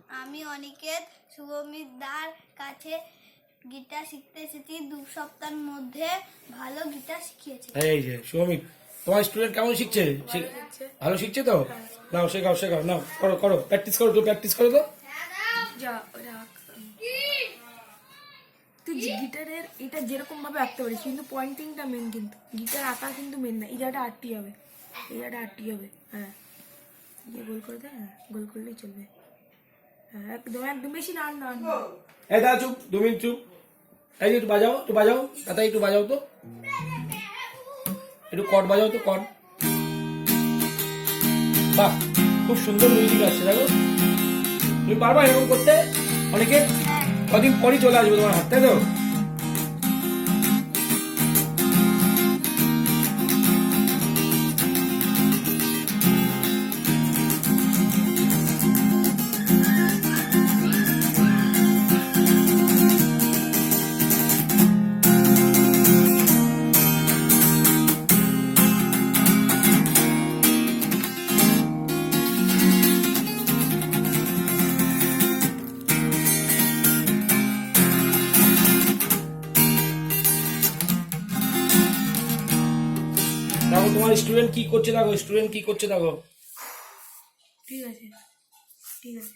আমি অনিকেত শুভমিত দার কাছে গিটার শিখতে এসেছি। 2 সপ্তাহের মধ্যে ভালো গিটার শিখিয়েছে। এই যে শুভমিত, তোমার স্টুডেন্ট কেমন শিখছে? ভালো শিখছে তো? নাও শেখাও শেখাও, নাও করো করো, প্র্যাকটিস করো তো, প্র্যাকটিস করো তো। তুই গিটারের এটা যেরকম ভাবে আঁকতে পারিস, কিন্তু পয়েন্টিংটা মেন। কিন্তু গিটার আঁকা কিন্তু মেন না, এই জায়গাটা আটটি হবে, এই জায়গাটা আটটি হবে। হ্যাঁ, দিয়ে গোল করে দে। হ্যাঁ, গোল করলেই চলবে। হ্যাঁ, একদম একদম বেশি না না। এই দাদা চুপ, 2 মিনিট চুপ। এই যে একটু বাজাও, একটু বাজাও দাদা, একটু বাজাও তো, একটু কর্ড বাজাও তো, কর্ড। বাহ, খুব সুন্দর মিউজিক আসছে। দেখো, তুমি পারবা এরকম করতে? অনেকে কদিন পরই চলে আসবে তোমার হাত, তাই তো? দেখো তোমার স্টুডেন্ট কি করছে, দেখো স্টুডেন্ট কি করছে, দেখো। ঠিক আছে, ঠিক আছে।